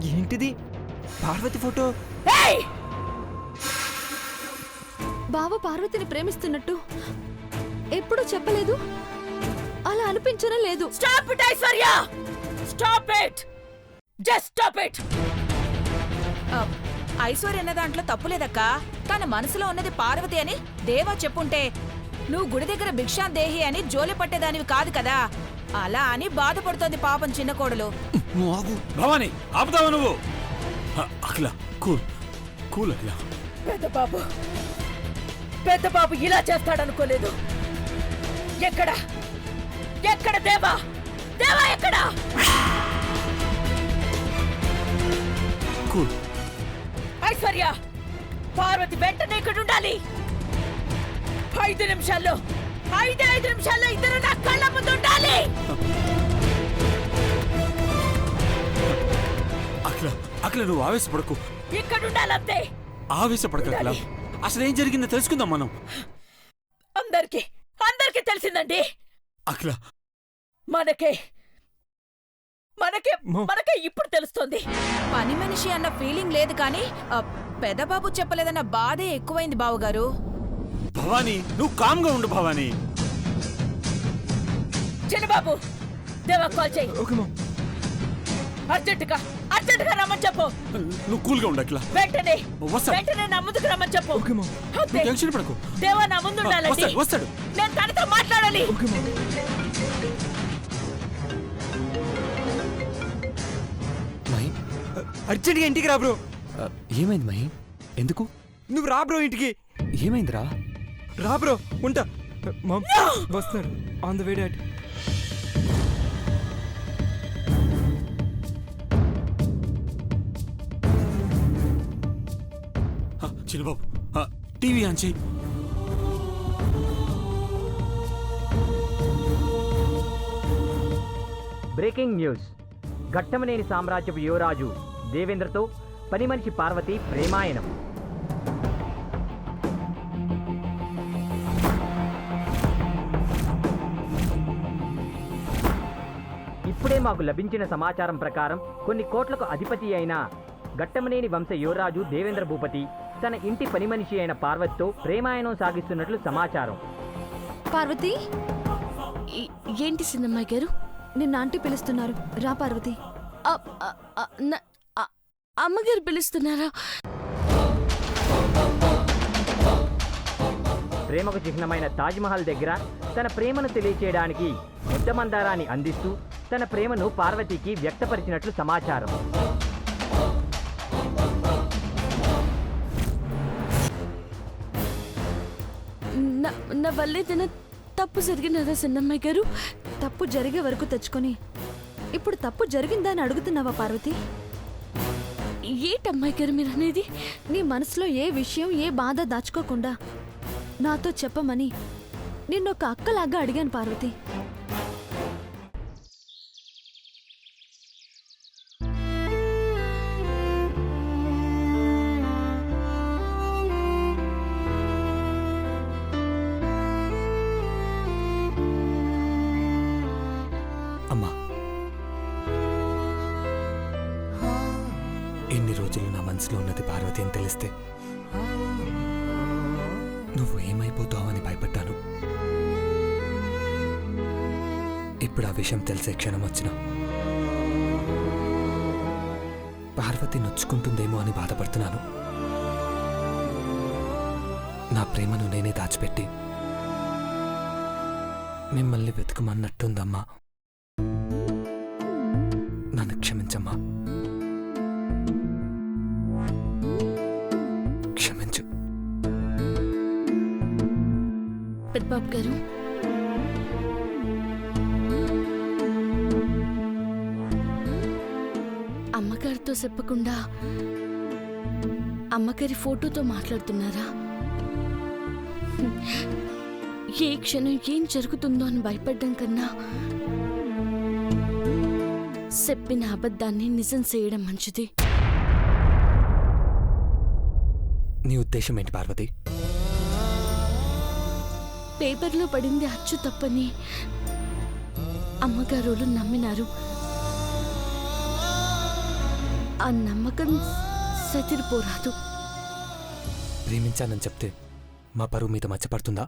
ఏంటిది? పార్వతి ఫోటో. బావ పార్వతిని ప్రేమిస్తున్నట్టు ఎప్పుడూ చెప్పలేదు. అలా అనిపించడం లేదు. Stop it Aishwarya, stop it, just stop it. Aishwarya అన్న దాంట్లో తప్పులేదక్కా. తన మనసులో ఉన్నది పార్వతి అని దేవా చెప్పుంటే నువ్వు గుడి దగ్గర భిక్షాందేహి అని జోలి పట్టేదానివి కాదు కదా. అలా అని బాధపడుతోంది పాపం చిన్న కోడలు. భవాని ఆపుతావా నువ్వు? అఖిల కూల్ కూల్ అఖిల. పెద్ద బాబు ఇలా చేస్తాడనుకోలేదు. ఎక్కడ ఎక్కడ దేవా? దేవా ఎక్కడ? కూల్. ఐశ్వర్య, పార్వతి వెంటనే ఇక్కడ ఉండాలి. 5 నిమిషాల్లో 5 నిమిషాల్లో ఇద్దరు నా కళ్ళ ముందు ఉండాలి. అఖిల అఖిల నువ్వు ఆవేశపడకు. ఇక్కడ ఉండాలంతే. ఆవేశపడక అఖిల. అసలు ఏం జరిగిందో తెలుసుకుందాం మనం. అందరికీ తెలిసిందండి. అఖిల మనకే ఇప్పుడు తెలుస్తోంది. పని మనిషి అన్న ఫీలింగ్ లేదు కానీ పెదబాబు చెప్పలేదన్న బాధే ఎక్కువైంది బావుగారు. భవాని నువ్వు కామ్ గా ఉండు. భవాని. చిన్నబాబు, దేవా కాల్ చేయి. అర్జెంటుగా రమ్మని చెప్పు. నువ్వు కూల్ గా ఉండు అఖిల. వెంటనే నా ముందుకు రమ్మని చెప్పు. టెన్షన్ పడకు. దేవా నా ముందు ఉండాలండి. వస్తాడు. నేను తనతో మాట్లాడాలి. అర్జెంట్గా ఇంటికి రా బ్రో. ఏమైంది మహి? ఎందుకు? నువ్వు రా బ్రో ఇంటికి. ఏమైందిరా? రా బ్రో, ఉంటా. మామ్ వస్తారు. On the way dad. చిన్నబాబు టీవీ ఆన్ చేయి. Breaking news. ఘట్టమనేని సామ్రాజ్యపు యువరాజు దేవేంద్రతో పని మనిషి పార్వతి ప్రేమాయణం. ఇప్పుడే మాకు లభించిన సమాచారం ప్రకారం కొన్ని కోట్లకు అధిపతి అయిన ఘట్టమనేని వంశ యువరాజు దేవేంద్ర భూపతి తన ఇంటి పని మనిషి అయిన పార్వతితో ప్రేమాయణం సాగిస్తున్నట్లు సమాచారం. పార్వతి, ఏంటి సిన్నమ్మాయి గారు? నిన్న ఆంటీ పిలుస్తున్నారు. రా పార్వతి. అమ్మగారు పిలుస్తున్నారా? ప్రేమకు చిహ్నమైన తాజ్మహల్ దగ్గర తన ప్రేమను తెలియచేయడానికి ముద్దమందారాన్ని అందిస్తూ తన ప్రేమను పార్వతికి వ్యక్తపరిచినట్లు సమాచారం. నా వల్లే తన తప్పు జరిగినదా సిన్నమ్మాయి గారు? తప్పు జరిగే వరకు తెచ్చుకొని ఇప్పుడు తప్పు జరిగిందా అని అడుగుతున్నావా పార్వతి? ఏంటమ్మాయి గారు మీరు అనేది? నీ మనసులో ఏ విషయం, ఏ బాధ దాచుకోకుండా నాతో చెప్పమని నిన్నొక అక్కలాగా అడిగాను పార్వతి. అమ్మా, ఎన్ని రోజులు నా మనసులో ఉన్నది పార్వతి అని తెలిస్తే నువ్వు ఏమైపోతావని భయపడ్డాను. ఇప్పుడు ఆ విషయం తెలిసే క్షణం వచ్చినా పార్వతి నొచ్చుకుంటుందేమో అని బాధపడుతున్నాను. నా ప్రేమను నేనే దాచిపెట్టి మిమ్మల్ని వెతకమన్నట్టుందమ్మా. నన్ను క్షమించమ్మా, క్షమించు. పెద్దబాబు గారు, అమ్మగారితో చెప్పకుండా అమ్మగారి ఫోటోతో మాట్లాడుతున్నారా? ఏ క్షణం ఏం జరుగుతుందో అని భయపడ్డం కన్నా చెప్పిన అబద్ధాన్ని నిజం చేయడం మంచిది. నీ ఉద్దేశం ఏంటి పార్వతి? పేపర్లో పడింది అచ్చు తప్పని అమ్మగారు నమ్మినారు. ఆ నమ్మకం సతిరిపోరాదు. ప్రేమించానని చెప్తే మా పరువు మీద మచ్చపడుతుందా?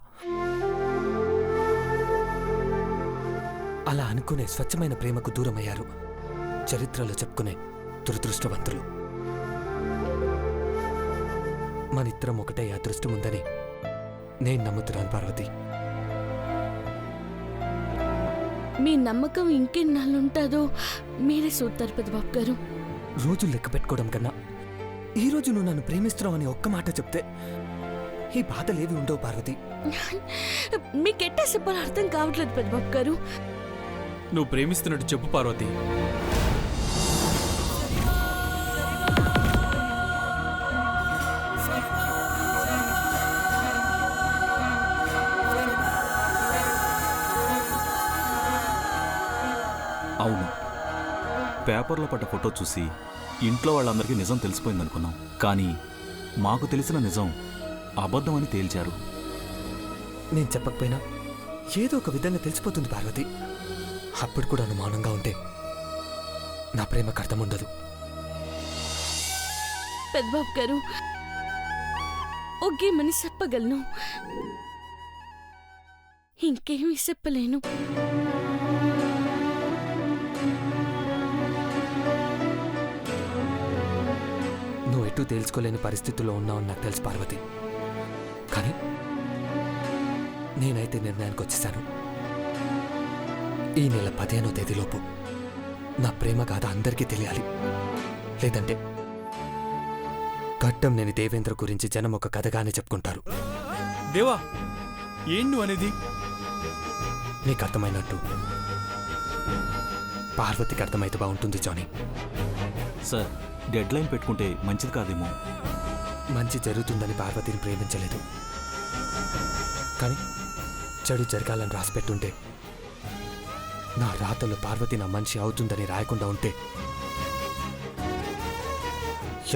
అలా అనుకునే స్వచ్ఛమైన ప్రేమకు దూరమయ్యారు చరిత్రలో చెప్పుకునే దురదృష్టవంతులు. మనిద్దరం ఒకటే అదృష్టం ఉందని నేను నమ్ముతున్నాను పార్వతి. మీ నమ్మకం ఇంకెన్నాళ్ళుంటాదో మీరే చూస్తారు పెద్దబాబు గారు. రోజులు లెక్క పెట్టుకోవడం కన్నా ఈ రోజు నువ్వు నన్ను ప్రేమిస్తున్నావని ఒక్క మాట చెప్తే ఈ బాధలేవి ఉండవు పార్వతి. మీకెట్టా చెప్పాలో అర్థం కావట్లేదు పెద్దబాబు గారు. నువ్వు ప్రేమిస్తున్నట్టు చెప్పు పార్వతి. అవును, పేపర్లో పడ్డ ఫోటో చూసి ఇంట్లో వాళ్ళందరికీ నిజం తెలిసిపోయిందనుకున్నాం. కానీ మాకు తెలిసిన నిజం అబద్ధం అని తేల్చారు. నేను చెప్పకపోయినా ఏదో ఒక విధంగా తెలిసిపోతుంది పార్వతి. అప్పుడు కూడా నువ్వు మౌనంగా ఉంటే నా ప్రేమకు అర్థం ఉండదు. పెద్దబాబు గారు ఒగ్గేమని చెప్పగలను, ఇంకేమీ చెప్పలేను. నువ్వు ఎటూ తేల్చుకోలేని పరిస్థితుల్లో ఉన్నావని నాకు తెలుసు పార్వతి. కానీ నేనైతే నిర్ణయానికి వచ్చేసాను. ఈ నెల 15వ తేదీలోపు నా ప్రేమ గాథ అందరికీ తెలియాలి. లేదంటే ఘట్టం నేను దేవేంద్ర గురించి జనం ఒక కథగానే చెప్పుకుంటారు. దేవా, ఏం నువ్వు అనేది? నీకు అర్థమైనట్టు పార్వతికి అర్థమైతే బాగుంటుంది జానీ. సార్, డెడ్ లైన్ పెట్టుకుంటే మంచిది కాదేమో. మంచి జరుగుతుందని పార్వతిని ప్రేమించలేదు, కానీ చెడు జరగాలని రాసిపెట్టుంటే నా రాతలో పార్వతి నా మనిషి అవుతుందని రాయకుండా ఉంటే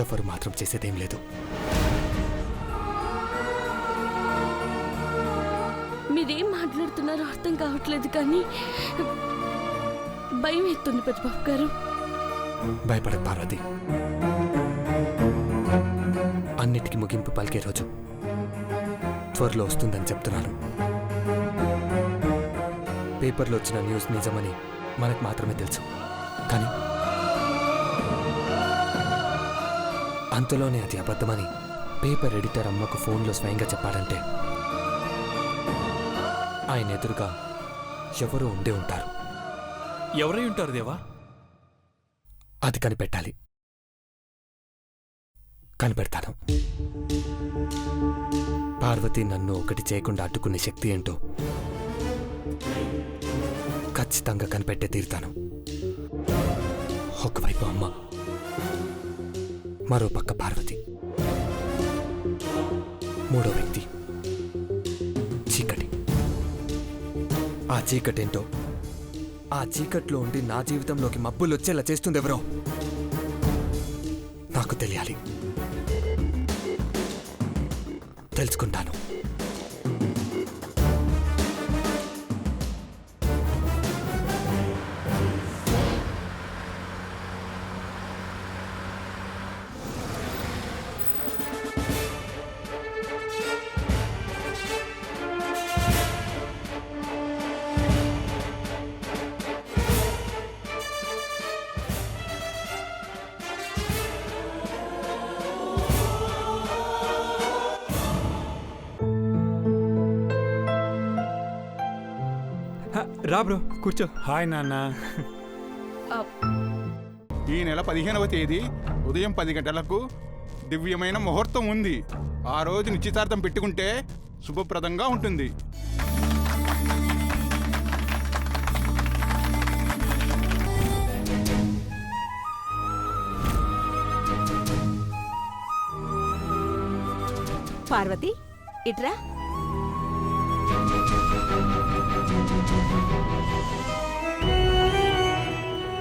ఎవరు మాత్రం చేసేదేం లేదు. మీరేం మాట్లాడుతున్నారో అర్థం కావట్లేదు, కానీ భయం ఎత్తుంది పెద్దబాబు గారు. భయపడదు పార్వతి. అన్నిటికీ ముగింపు పలికే రోజు త్వరలో వస్తుందని చెప్తున్నాను. పేపర్లో వచ్చిన న్యూస్ నిజమని మనకు మాత్రమే తెలుసు, కానీ అంతలోనే అది అబద్ధమని పేపర్ ఎడిటర్ అమ్మకు ఫోన్లో స్వయంగా చెప్పాడంటే ఆయన ఎదురుగా ఎవరో ఉండే ఉంటారు. ఎవరై ఉంటారు దేవా? అది కనిపెట్టాలి. కనిపెడతాను. పార్వతి నన్ను ఒకటి చేయకుండా అడ్డుకునే శక్తి ఏంటో ఖచ్చితంగా కనిపెట్టే తీరుతాను. ఒకవైపు అమ్మ, మరో పక్క పార్వతి, మూడో వ్యక్తి చీకటి. ఆ చీకటేంటో, ఆ చీకట్లో ఉండి నా జీవితంలోకి మబ్బులు వచ్చేలా చేస్తుంది ఎవరో నాకు తెలియాలి. తెలుసుకుంటాను. రా బ్రో, కూర్చో. హాయ్ నాన్న. ఈ నెల 15వ తేదీ ఉదయం 10 గంటలకు దివ్యమైన ముహూర్తం ఉంది. ఆ రోజు నిశ్చితార్థం పెట్టుకుంటే శుభప్రదంగా ఉంటుంది. పార్వతి, ఇట్రా.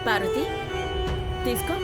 పార్వతి, తీసుకో.